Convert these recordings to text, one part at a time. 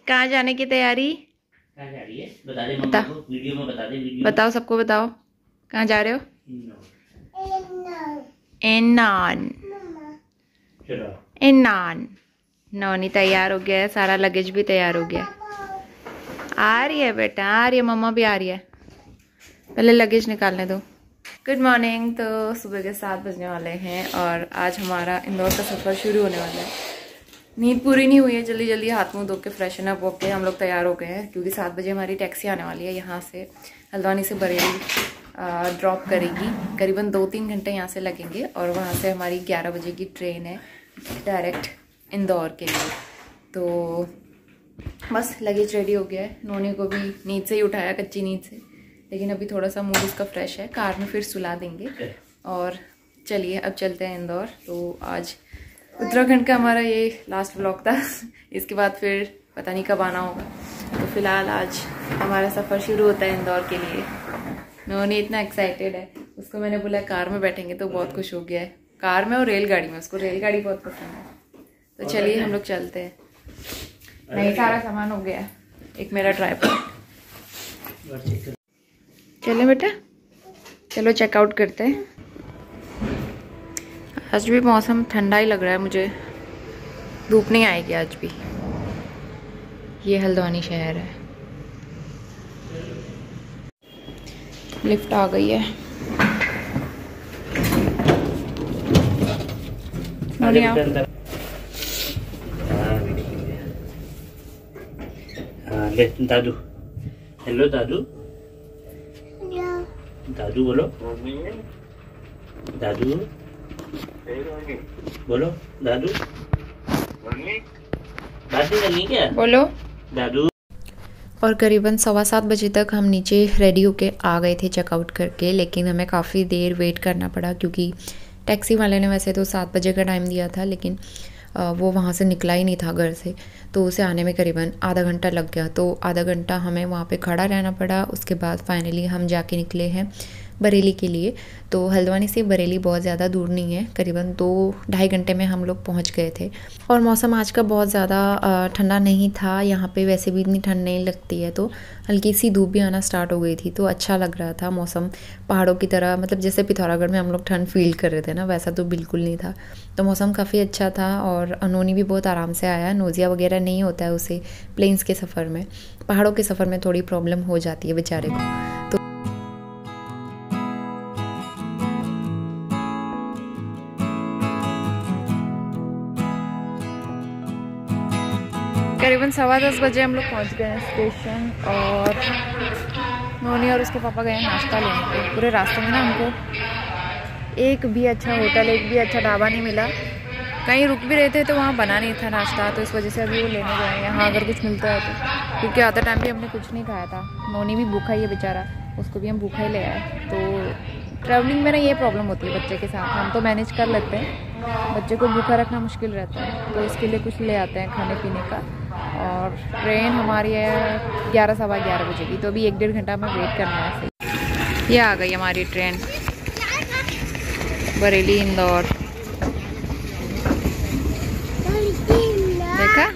कहाँ जाने की तैयारी? कहाँ जा रही है? बता दे मम्मा को, वीडियो में बता दे। वीडियो बताओ, सबको बताओ कहाँ जा रहे हो? एनान। चलो एनान। नौनी तैयार हो गया है, सारा लगेज भी तैयार हो गया है। आ रही है बेटा, आ रही है, मम्मा भी आ रही है। पहले लगेज निकालने दो। Good morning. तो सुबह के 7 बजने वाले हैं और आज हमारा इंदौर का सफ़र शुरू होने वाला है। नींद पूरी नहीं हुई है, जल्दी जल्दी हाथ मुंह धो के फ्रेशन अप होके हम लोग तैयार हो गए हैं क्योंकि 7 बजे हमारी टैक्सी आने वाली है। यहाँ से हल्द्वानी से बरेली ड्रॉप करेगी। करीबन 2-3 घंटे यहाँ से लगेंगे और वहाँ से हमारी 11 बजे की ट्रेन है डायरेक्ट इंदौर के लिए। तो बस लगेज रेडी हो गया है। नोनी को भी नींद से ही उठाया, कच्ची नींद से, लेकिन अभी थोड़ा सा मूड उसका फ्रेश है। कार में फिर सुला देंगे और चलिए अब चलते हैं इंदौर। तो आज उत्तराखंड का हमारा ये लास्ट व्लॉग था। इसके बाद फिर पता नहीं कब आना होगा। तो फिलहाल आज हमारा सफ़र शुरू होता है इंदौर के लिए। नोनी इतना एक्साइटेड है, उसको मैंने बोला कार में बैठेंगे तो बहुत खुश हो गया है। कार में और रेलगाड़ी में, उसको रेलगाड़ी बहुत पसंद है। तो चलिए हम लोग चलते हैं। नहीं, सारा सामान हो गया है। एक मेरा ट्राइपॉड। चलें बेटा, चलो चेकआउट करते हैं। आज भी मौसम ठंडा ही लग रहा है मुझे, धूप नहीं आएगी आज भी। ये हल्द्वानी शहर है। लिफ्ट आ गई है। दादू, हेलो दादू, दादू बोलो, दादू बोलो, दादू, दादू नहीं क्या बोलो दादू। और करीबन 7:15 बजे तक हम नीचे रेडी होके आ गए थे चेकआउट करके, लेकिन हमें काफ़ी देर वेट करना पड़ा क्योंकि टैक्सी वाले ने वैसे तो 7 बजे का टाइम दिया था, लेकिन वो वहाँ से निकला ही नहीं था घर से। तो उसे आने में करीबन आधा घंटा लग गया। तो आधा घंटा हमें वहाँ पे खड़ा रहना पड़ा। उसके बाद फाइनली हम जाके निकले हैं बरेली के लिए। तो हल्द्वानी से बरेली बहुत ज़्यादा दूर नहीं है, करीबन 2-2.5 घंटे में हम लोग पहुँच गए थे। और मौसम आज का बहुत ज़्यादा ठंडा नहीं था। यहाँ पे वैसे भी इतनी ठंड नहीं लगती है, तो हल्की सी धूप भी आना स्टार्ट हो गई थी, तो अच्छा लग रहा था मौसम। पहाड़ों की तरह, मतलब जैसे पिथौरागढ़ में हम लोग ठंड फील कर रहे थे ना, वैसा तो बिल्कुल नहीं था। तो मौसम काफ़ी अच्छा था और अनोनी भी बहुत आराम से आया। नोज़िया वगैरह नहीं होता है उसे प्लेन्स के सफ़र में। पहाड़ों के सफ़र में थोड़ी प्रॉब्लम हो जाती है बेचारे को। तो करीबन 10:15 बजे हम लोग पहुंच गए हैं स्टेशन और नोनी और उसके पापा गए नाश्ता लेने के। पूरे रास्ते में ना हमको एक भी अच्छा होटल, एक भी अच्छा ढाबा नहीं मिला। कहीं रुक भी रहे थे तो वहाँ बना नहीं था नाश्ता, तो इस वजह से अभी वो लेने गए यहाँ अगर कुछ मिलता है तो, क्योंकि आधा टाइम भी हमने कुछ नहीं खाया था। नोनी भी भूखा ही है बेचारा, उसको भी हम भूखा ही ले आए। तो ट्रैवलिंग में ना ये प्रॉब्लम होती है बच्चे के साथ। हम तो मैनेज कर लेते हैं, बच्चे को भूखा रखना मुश्किल रहता है, तो इसके लिए कुछ ले आते हैं खाने पीने का। और ट्रेन हमारी है 11-11:15 बजे की, तो अभी 1-1.5 घंटा हमें वेट करना है। ये आ गई हमारी ट्रेन बरेली इंदौर। देखा?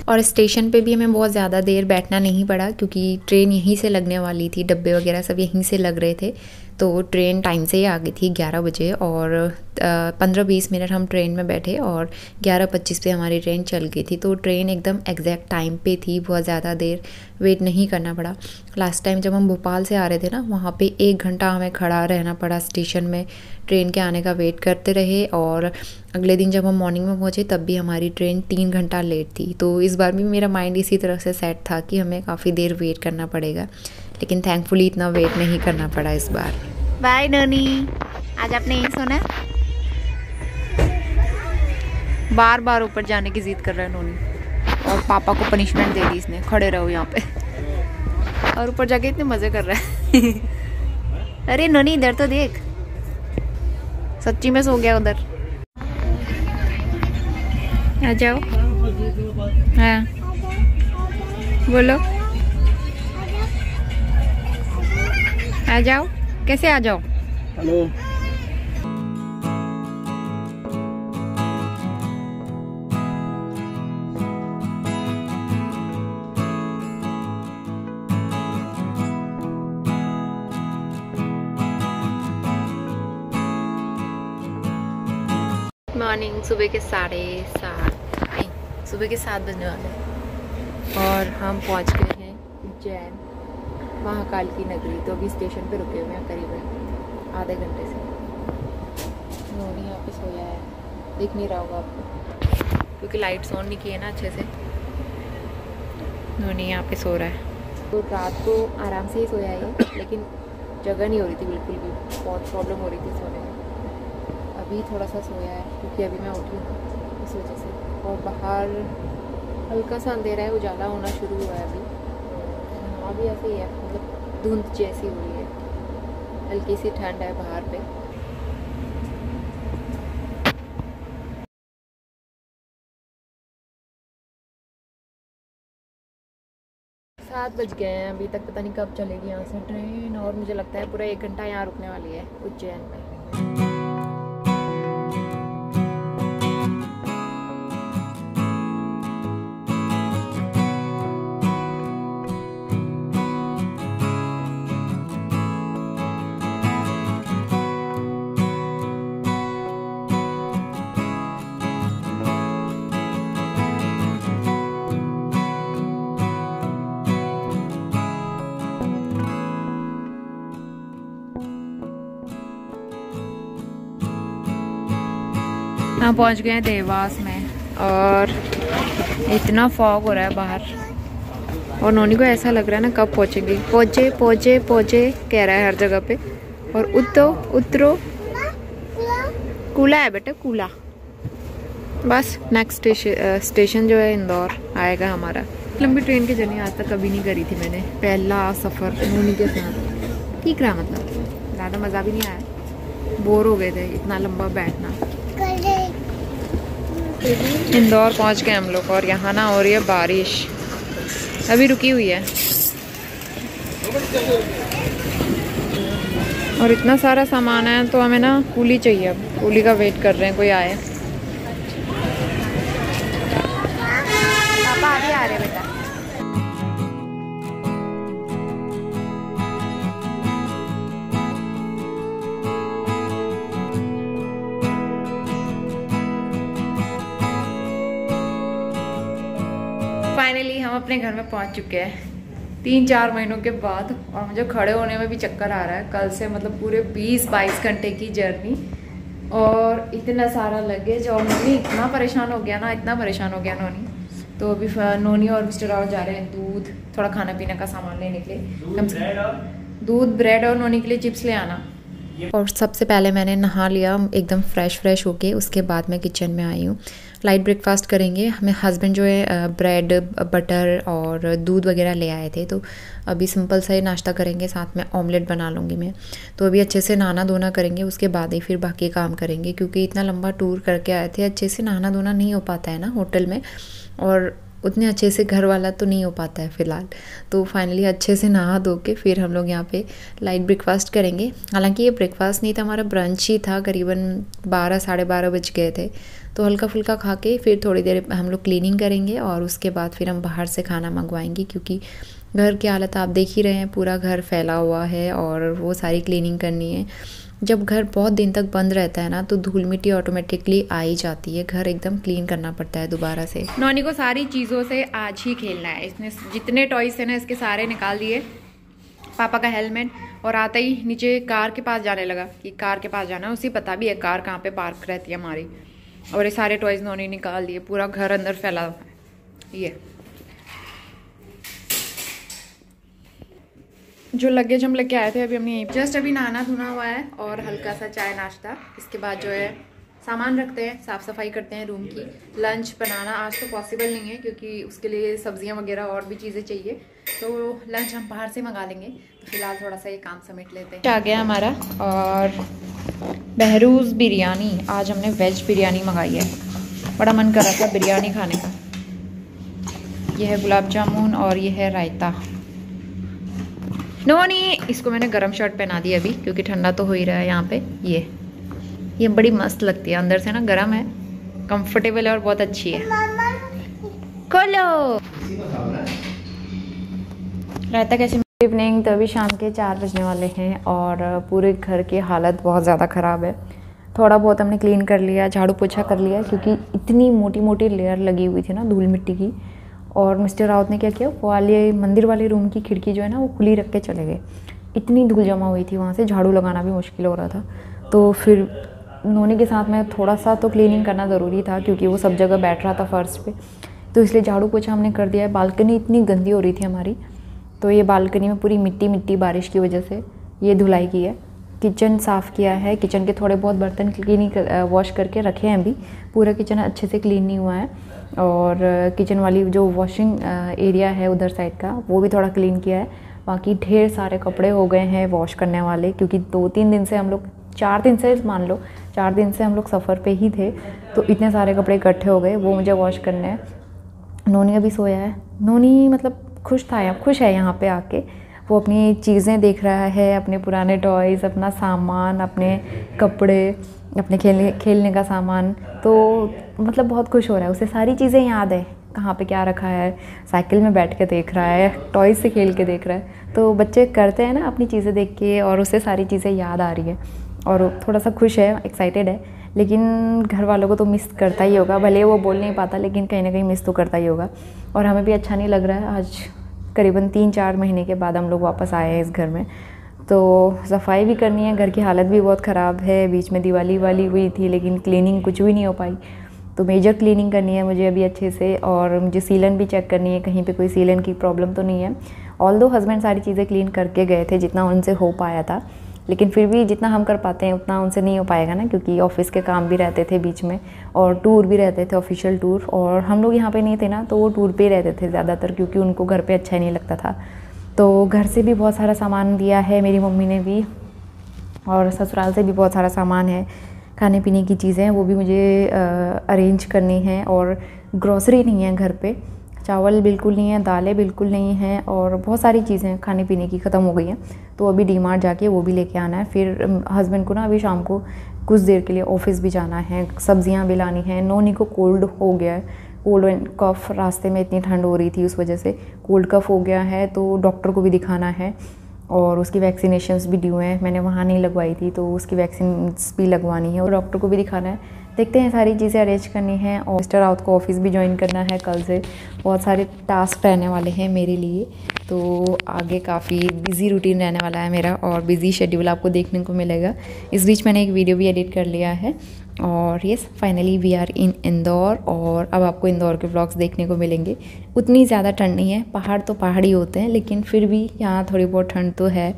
और स्टेशन पे भी हमें बहुत ज़्यादा देर बैठना नहीं पड़ा क्योंकि ट्रेन यहीं से लगने वाली थी। डब्बे वगैरह सब यहीं से लग रहे थे, तो ट्रेन टाइम से ही आ गई थी 11 बजे। और 15-20 मिनट हम ट्रेन में बैठे और 11:25 पे हमारी ट्रेन चल गई थी। तो ट्रेन एकदम एग्जैक्ट टाइम पे थी, बहुत ज़्यादा देर वेट नहीं करना पड़ा। लास्ट टाइम जब हम भोपाल से आ रहे थे ना, वहाँ पे 1 घंटा हमें खड़ा रहना पड़ा स्टेशन में, ट्रेन के आने का वेट करते रहे। और अगले दिन जब हम मॉर्निंग में पहुँचे तब भी हमारी ट्रेन 3 घंटा लेट थी। तो इस बार भी मेरा माइंड इसी तरह से सेट था कि हमें काफ़ी देर वेट करना पड़ेगा, लेकिन थैंकफुली इतना वेट नहीं करना पड़ा इस बार। बाय ननी, आज आपने यहीं सोना है? बार बार ऊपर जाने की जिद कर रहा है नोनी, और पापा को पनिशमेंट दे दी इसने, खड़े रहो यहाँ पे। और ऊपर जाके इतने मजे कर रहा है। अरे नोनी इधर तो देख, सच्ची में सो गया उधर। आ जाओ। हाँ बोलो, आ जाओ। कैसे आ जाओ? हेलो। मॉर्निंग। सुबह के 7:30 सुबह के 7 बजने वाले हैं और हम पहुंच गए हैं उज्जैन महाकाल की नगरी। तो अभी स्टेशन पे रुके हुए हैं करीबन आधे घंटे से। नोनी यहाँ पे सोया है, दिख नहीं रहा होगा आपको क्योंकि लाइट्स ऑन नहीं की है ना अच्छे से। नोनी यहाँ पे सो रहा है। तो रात को आराम से ही सोया है ये, लेकिन जगह नहीं हो रही थी बिल्कुल भी, बहुत प्रॉब्लम हो रही थी सोने में। अभी थोड़ा सा सोया है क्योंकि अभी मैं उठी हूँ इस वजह से। और बाहर हल्का सा अंधेरा है, उजाला होना शुरू हुआ है अभी। वहाँ भी ऐसे ही है, मतलब धुंध जैसी हुई है, हल्की सी ठंड है बाहर पे। सात बज गए हैं, अभी तक पता नहीं कब चलेगी यहाँ से ट्रेन। और मुझे लगता है पूरा 1 घंटा यहाँ रुकने वाली है उज्जैन में। यहाँ पहुँच गए हैं देवास में और इतना फॉग हो रहा है बाहर। और नोनी को ऐसा लग रहा है ना कब पहुँचेंगे। पहुँचे पहुँचे पहुँचे कह रहा है हर जगह पे। और उतरो कूला है बेटा, कूला। बस नेक्स्ट स्टेशन जो है इंदौर आएगा हमारा। लंबी ट्रेन की जर्नी आज तक कभी नहीं करी थी मैंने, पहला सफ़र नोनी के साथ। ठीक रहा, मतलब ज़्यादा मज़ा भी नहीं आया, बोर हो गए थे इतना लंबा बैठना। इंदौर पहुंच गए हम लोग और यहाँ ना हो रही है बारिश, अभी रुकी हुई है। और इतना सारा सामान है तो हमें ना कूली चाहिए। अब कूली का वेट कर रहे हैं, कोई आए। पापा अभी आ रहे बेटा। फाइनली हम अपने घर में पहुंच चुके हैं 3-4 महीनों के बाद। और मुझे खड़े होने में भी चक्कर आ रहा है कल से, मतलब पूरे 20-22 घंटे की जर्नी और इतना सारा लगेज। और नोनी इतना परेशान हो गया ना, इतना परेशान हो गया नोनी। तो अभी नोनी और मिस्टर राव जा रहे हैं दूध, थोड़ा खाने पीने का सामान लेने के लिए। दूध, ब्रेड और नोनी के लिए चिप्स ले आना। और सबसे पहले मैंने नहा लिया एकदम फ्रेश होके। उसके बाद मैं किचन में आई हूँ। लाइट ब्रेकफास्ट करेंगे। हमें हस्बैंड जो है ब्रेड, बटर और दूध वगैरह ले आए थे, तो अभी सिंपल सा ही नाश्ता करेंगे, साथ में ऑमलेट बना लूँगी मैं। तो अभी अच्छे से नहाना धोना करेंगे, उसके बाद ही फिर बाकी काम करेंगे, क्योंकि इतना लंबा टूर करके आए थे। अच्छे से नहाना धोना नहीं हो पाता है ना होटल में, और उतने अच्छे से घर वाला तो नहीं हो पाता है फ़िलहाल। तो फाइनली अच्छे से नहा धो के फिर हम लोग यहाँ पे लाइट ब्रेकफास्ट करेंगे। हालांकि ये ब्रेकफास्ट नहीं था, हमारा ब्रंच ही था। करीबन 12-12:30 बज गए थे। तो हल्का फुल्का खा के फिर थोड़ी देर हम लोग क्लीनिंग करेंगे और उसके बाद फिर हम बाहर से खाना मंगवाएंगे, क्योंकि घर की हालत आप देख ही रहे हैं, पूरा घर फैला हुआ है और वो सारी क्लीनिंग करनी है। जब घर बहुत दिन तक बंद रहता है ना, तो धूल मिट्टी ऑटोमेटिकली आ ही जाती है। घर एकदम क्लीन करना पड़ता है दोबारा से। नोनी को सारी चीज़ों से आज ही खेलना है। इसने जितने टॉयज थे ना इसके सारे निकाल दिए। पापा का हेलमेट, और आता ही नीचे कार के पास जाने लगा कि कार के पास जाना है। उसी पता भी है कार कहाँ पे पार्क रहती है हमारी। और ये सारे टॉयज नोनी निकाल दिए, पूरा घर अंदर फैला हुआ है। ये जो लगेज हम लेके आए थे अभी हमने जस्ट अभी नहाना धुना हुआ है और हल्का सा चाय नाश्ता। इसके बाद जो है सामान रखते हैं, साफ़ सफाई करते हैं रूम की। लंच बनाना आज तो पॉसिबल नहीं है, क्योंकि उसके लिए सब्जियां वगैरह और भी चीज़ें चाहिए। तो लंच हम बाहर से मंगा लेंगे। तो फिलहाल थोड़ा सा ये काम समेट लेते हैं। आ गया हमारा, और बहरूज बिरयानी। आज हमने वेज बिरयानी मंगाई है, बड़ा मन कर रहा था बिरयानी खाने का। यह है गुलाब जामुन और ये है रायता। नोनी, इसको मैंने गरम शर्ट पहना दी अभी, क्योंकि ठंडा तो हो ही रहा है यहाँ पे। ये बड़ी मस्त लगती है, अंदर से ना गरम है, कंफर्टेबल है और बहुत अच्छी है। खोलो। रायता कैसे? इवनिंग, तो अभी शाम के 4 बजने वाले हैं और पूरे घर की हालत बहुत ज़्यादा ख़राब है। थोड़ा बहुत हमने क्लीन कर लिया, झाड़ू पोछा कर लिया, क्योंकि इतनी मोटी मोटी लेयर लगी हुई थी ना धूल मिट्टी की। और मिस्टर राउत ने क्या किया, वो वाले मंदिर वाले रूम की खिड़की जो है ना वो खुली रख के चले गए। इतनी धूल जमा हुई थी वहाँ से, झाड़ू लगाना भी मुश्किल हो रहा था। तो फिर नोनी के साथ में थोड़ा सा तो क्लीनिंग करना ज़रूरी था, क्योंकि वो सब जगह बैठ रहा था फर्श पे, तो इसलिए झाड़ू पोछा हमने कर दिया है। बालकनी इतनी गंदी हो रही थी हमारी, तो ये बालकनी में पूरी मिट्टी मिट्टी बारिश की वजह से ये धुलाई की है। किचन साफ़ किया है, किचन के थोड़े बहुत बर्तन क्लीनिंग वॉश करके रखे हैं अभी, पूरा किचन अच्छे से क्लीन नहीं हुआ है। और किचन वाली जो वॉशिंग एरिया है उधर साइड का, वो भी थोड़ा क्लीन किया है। बाकी ढेर सारे कपड़े हो गए हैं वॉश करने वाले, क्योंकि 2-3 दिन से हम लोग, 4 दिन से मान लो, 4 दिन से हम लोग सफ़र पे ही थे, तो इतने सारे कपड़े इकट्ठे हो गए, वो मुझे वॉश करने हैं। नोनी अभी सोया है। नोनी मतलब खुश है यहाँ पे आके। वो अपनी चीज़ें देख रहा है, अपने पुराने टॉयज़, अपना सामान, अपने कपड़े, अपने खेलने का सामान, तो मतलब बहुत खुश हो रहा है। उसे सारी चीज़ें याद है, कहाँ पे क्या रखा है, साइकिल में बैठ के देख रहा है, टॉयज़ से खेल के देख रहा है। तो बच्चे करते हैं ना अपनी चीज़ें देख के, और उसे सारी चीज़ें याद आ रही है और थोड़ा सा खुश है, एक्साइटेड है। लेकिन घर वालों को तो मिस करता ही होगा, भले वो बोल नहीं पाता, लेकिन कहीं ना कहीं मिस तो करता ही होगा। और हमें भी अच्छा नहीं लग रहा है। आज करीबन 3-4 महीने के बाद हम लोग वापस आए हैं इस घर में, तो सफाई भी करनी है। घर की हालत भी बहुत ख़राब है, बीच में दिवाली वाली हुई थी, लेकिन क्लीनिंग कुछ भी नहीं हो पाई। तो मेजर क्लीनिंग करनी है मुझे अभी अच्छे से, और मुझे सीलन भी चेक करनी है, कहीं पे कोई सीलन की प्रॉब्लम तो नहीं है। ऑल्दो हस्बैंड सारी चीज़ें क्लीन करके गए थे जितना उनसे हो पाया था, लेकिन फिर भी जितना हम कर पाते हैं उतना उनसे नहीं हो पाएगा ना, क्योंकि ऑफ़िस के काम भी रहते थे बीच में, और टूर भी रहते थे, ऑफिशियल टूर। और हम लोग यहाँ पे नहीं थे ना, तो वो टूर पे ही रहते थे ज़्यादातर, क्योंकि उनको घर पे अच्छा नहीं लगता था। तो घर से भी बहुत सारा सामान दिया है मेरी मम्मी ने भी, और ससुराल से भी बहुत सारा सामान है, खाने पीने की चीज़ें, वो भी मुझे अरेंज करनी है। और ग्रॉसरी नहीं है घर पे, चावल बिल्कुल नहीं है, दालें बिल्कुल नहीं हैं, और बहुत सारी चीज़ें खाने पीने की ख़त्म हो गई हैं। तो अभी डीमार्ट जाके वो भी लेके आना है। फिर हस्बैंड को ना अभी शाम को कुछ देर के लिए ऑफिस भी जाना है, सब्जियां भी लानी है। नोनी को कोल्ड हो गया है, कोल्ड एंड कफ, रास्ते में इतनी ठंड हो रही थी उस वजह से कोल्ड कफ हो गया है, तो डॉक्टर को भी दिखाना है। और उसकी वैक्सीनेशंस भी ड्यू हैं, मैंने वहाँ नहीं लगवाई थी, तो उसकी वैक्सीन भी लगवानी है और डॉक्टर को भी दिखाना है। देखते हैं, सारी चीज़ें अरेंज करनी है। और मिस्टर राउत को ऑफिस भी ज्वाइन करना है कल से, बहुत सारे टास्क रहने वाले हैं मेरे लिए। तो आगे काफ़ी बिज़ी रूटीन रहने वाला है मेरा, और बिज़ी शेड्यूल आपको देखने को मिलेगा। इस बीच मैंने एक वीडियो भी एडिट कर लिया है। और yes, finally we are in Indore, और अब आपको इंदौर के व्लॉग्स देखने को मिलेंगे। उतनी ज़्यादा ठंड नहीं है, पहाड़ तो पहाड़ ही होते हैं, लेकिन फिर भी यहाँ थोड़ी बहुत ठंड तो है।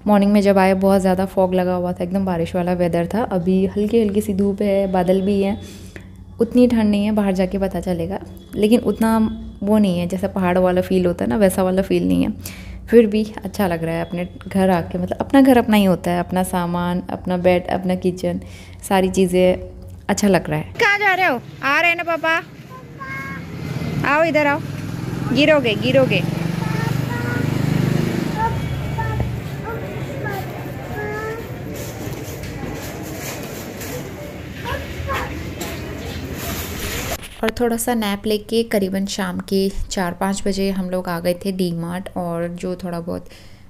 मॉर्निंग में जब आए बहुत ज़्यादा फॉग लगा हुआ था, एकदम बारिश वाला वेदर था। अभी हल्की हल्की सी धूप है, बादल भी हैं, उतनी ठंड नहीं है, बाहर जाके पता चलेगा। लेकिन उतना वो नहीं है जैसा पहाड़ वाला फ़ील होता है ना, वैसा वाला फ़ील नहीं है। फिर भी अच्छा लग रहा है अपने घर आके, मतलब अपना घर अपना ही होता है, अपना सामान, अपना बेड, अपना किचन, सारी चीज़ें, अच्छा लग रहा है। कहाँ जा रहे हो? आ रहे हैं ना पापा, आओ इधर आओ, गिरोगे गिरोगे। और थोड़ा सा नैप लेके करीबन शाम के 4-5 बजे हम लोग आ गए थे डीमार्ट, और जो थोड़ा बहुत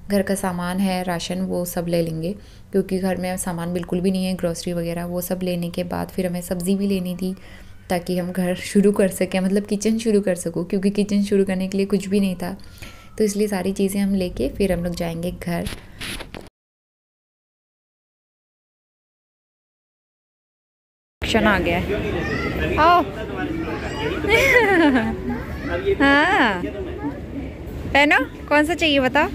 घर का सामान है, राशन, वो सब ले लेंगे, क्योंकि घर में सामान बिल्कुल भी नहीं है, ग्रोसरी वगैरह। वो सब लेने के बाद फिर हमें सब्ज़ी भी लेनी थी, ताकि हम घर शुरू कर सकें, मतलब किचन शुरू कर सकूँ, क्योंकि किचन शुरू करने के लिए कुछ भी नहीं था। तो इसलिए सारी चीज़ें हम लेके फिर हम लोग जाएंगे घर। आ गया है, आओ। हाँ, पहनो, कौन सा चाहिए बताओ?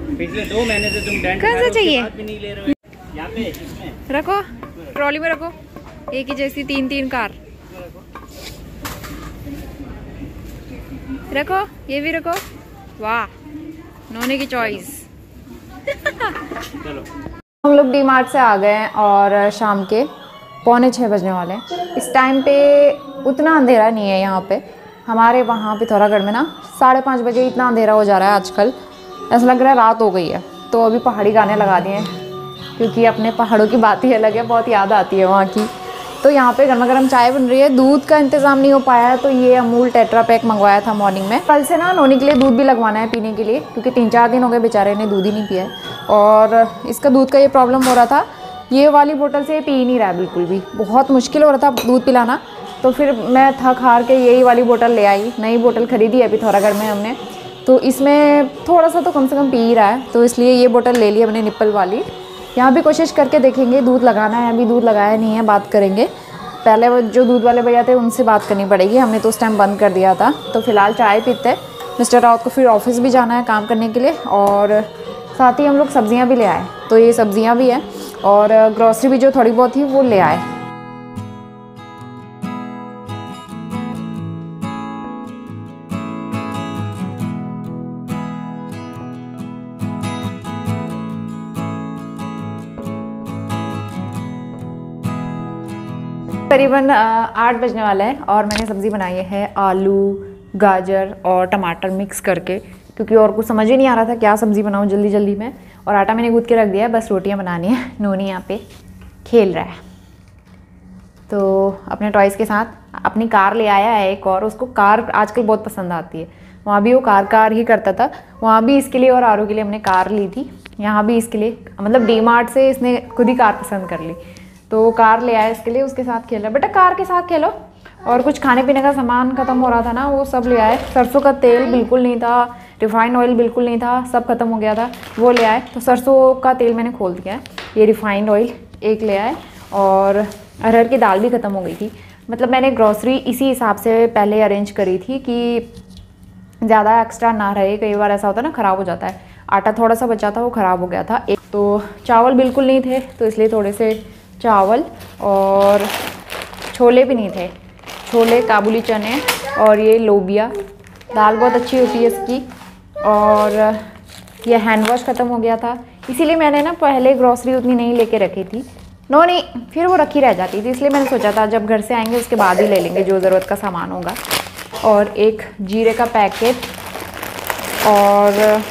पिछले 2 महीने से तुम डेंट कौन सा चाहिए? भी नहीं ले रहे हो। यहाँ पे इसमें रखो, ट्रॉली में रखो, एक ही जैसी 3-3 कार रखो, ये भी रखो। वाह, नोने की चॉइस। चलो, हम लोग डीमार्ट से आ गए हैं, और शाम के 5:45 बजने वाले हैं। इस टाइम पे उतना अंधेरा नहीं है यहाँ पे, हमारे वहाँ पिथौरागढ़ में ना 5:30 बजे इतना अंधेरा हो जा रहा है आजकल, ऐसा लग रहा है रात हो गई है। तो अभी पहाड़ी गाने लगा दिए हैं, क्योंकि अपने पहाड़ों की बात ही अलग है, बहुत याद आती है वहाँ की। तो यहाँ पे गर्मा गर्म चाय बन रही है, दूध का इंतज़ाम नहीं हो पाया है, तो ये अमूल टेट्रा पैक मंगवाया था मॉर्निंग में। कल से ना नोनी के लिए दूध भी लगवाना है पीने के लिए, क्योंकि 3-4 दिन हो गए बेचारे ने दूध ही नहीं पिया है। और इसका दूध का ये प्रॉब्लम हो रहा था ये वाली बोतल से पी नहीं रहा है बिल्कुल भी, बहुत मुश्किल हो रहा था दूध पिलाना। तो फिर मैं थक हार के यही वाली बोतल ले आई, नई बोतल ख़रीदी है पिथौरागढ़ में हमने, तो इसमें थोड़ा सा तो कम से कम पी रहा है, तो इसलिए ये बोतल ले ली हमने निप्पल वाली। यहाँ भी कोशिश करके देखेंगे, दूध लगाना है, अभी दूध लगाया नहीं है, बात करेंगे। पहले वो जो दूध वाले भैया थे उनसे बात करनी पड़ेगी, हमने तो उस टाइम बंद कर दिया था। तो फ़िलहाल चाय पीते हैं, मिस्टर रावत को फिर ऑफिस भी जाना है काम करने के लिए, और साथ ही हम लोग सब्ज़ियाँ भी ले आए, तो ये सब्ज़ियाँ भी हैं और ग्रॉसरी भी जो थोड़ी बहुत थी वो ले आए। करीबन 8 बजने वाला है और मैंने सब्ज़ी बनाई है आलू गाजर और टमाटर मिक्स करके, क्योंकि और कुछ समझ ही नहीं आ रहा था क्या सब्ज़ी बनाऊँ जल्दी जल्दी में। और आटा मैंने गूँथ के रख दिया है, बस रोटियां बनानी है। नोनी यहाँ पे खेल रहा है, तो अपने टॉयज़ के साथ अपनी कार ले आया है एक, और उसको कार आजकल बहुत पसंद आती है। वहाँ भी वो कार ही करता था, वहाँ भी इसके लिए और आरू के लिए हमने कार ली थी, यहाँ भी इसके लिए, मतलब डीमार्ट से इसने खुद ही कार पसंद कर ली, तो कार ले आया इसके लिए, उसके साथ खेल रहा है। बेटा कार के साथ खेलो। और कुछ खाने पीने का सामान ख़त्म हो रहा था ना, वो सब ले आए। सरसों का तेल बिल्कुल नहीं था, रिफाइंड ऑयल बिल्कुल नहीं था, सब खत्म हो गया था, वो ले आए। तो सरसों का तेल मैंने खोल दिया है, ये रिफाइंड ऑयल एक ले आए, और अरहर की दाल भी ख़त्म हो गई थी। मतलब मैंने ग्रॉसरी इसी हिसाब से पहले अरेंज करी थी कि ज़्यादा एक्स्ट्रा ना रहे, कई बार ऐसा होता है ना ख़राब हो जाता है। आटा थोड़ा सा बचा था, वो ख़राब हो गया था। एक तो चावल बिल्कुल नहीं थे, तो इसलिए थोड़े से चावल, और छोले भी नहीं थे, छोले काबुली चने, और ये लोबिया दाल बहुत अच्छी होती है इसकी। और ये हैंड वॉश ख़त्म हो गया था, इसीलिए मैंने ना पहले ग्रॉसरी उतनी नहीं लेके रखी थी, नहीं फिर वो रखी रह जाती थी, इसलिए मैंने सोचा था जब घर से आएंगे उसके बाद ही ले लेंगे जो ज़रूरत का सामान होगा। और एक जीरे का पैकेट, और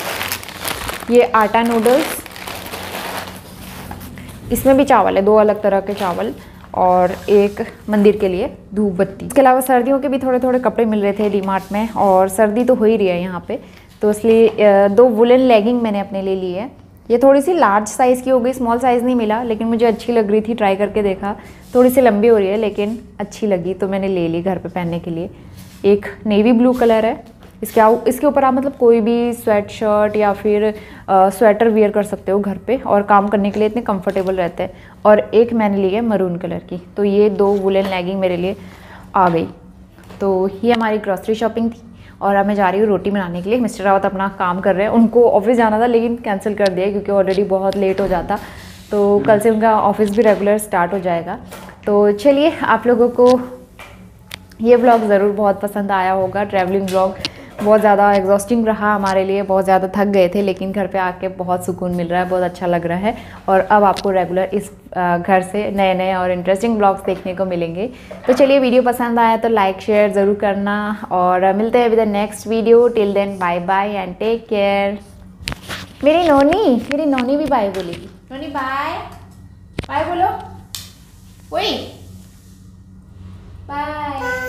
ये आटा नूडल्स, इसमें भी चावल है, 2 अलग तरह के चावल, और एक मंदिर के लिए धूप बत्ती। इसके अलावा सर्दियों के भी थोड़े थोड़े कपड़े मिल रहे थे डीमार्ट में, और सर्दी तो हो ही रही है यहाँ पे, तो इसलिए 2 वुलन लेगिंग मैंने अपने लिए ली है। ये थोड़ी सी लार्ज साइज़ की हो गई, स्मॉल साइज़ नहीं मिला, लेकिन मुझे अच्छी लग रही थी, ट्राई करके देखा। थोड़ी सी लंबी हो रही है लेकिन अच्छी लगी, तो मैंने ले ली घर पर पहनने के लिए। एक नेवी ब्लू कलर है, इसके ऊपर आप मतलब कोई भी स्वेट शर्ट या फिर स्वेटर वियर कर सकते हो घर पे, और काम करने के लिए इतने कंफर्टेबल रहते हैं। और एक मैंने ली है मरून कलर की, तो ये 2 वुलन लेगिंग मेरे लिए आ गई। तो ये हमारी ग्रॉसरी शॉपिंग थी, और अब मैं जा रही हूँ रोटी बनाने के लिए। मिस्टर रावत अपना काम कर रहे हैं, उनको ऑफिस जाना था लेकिन कैंसिल कर दिया क्योंकि ऑलरेडी बहुत लेट हो जाता, तो कल से उनका ऑफिस भी रेगुलर स्टार्ट हो जाएगा। तो चलिए, आप लोगों को ये व्लॉग ज़रूर बहुत पसंद आया होगा। ट्रैवलिंग व्लॉग बहुत ज़्यादा एग्जॉस्टिंग रहा हमारे लिए, बहुत ज़्यादा थक गए थे, लेकिन घर पे आके बहुत सुकून मिल रहा है, बहुत अच्छा लग रहा है। और अब आपको रेगुलर इस घर से नए नए और इंटरेस्टिंग ब्लॉग्स देखने को मिलेंगे। तो चलिए, वीडियो पसंद आया तो लाइक शेयर ज़रूर करना, और मिलते हैं with the next video. Till then bye bye and take care. मेरी नोनी भी बाय बोलेगी। नोनी बाय बाय बोलो, वही बाय।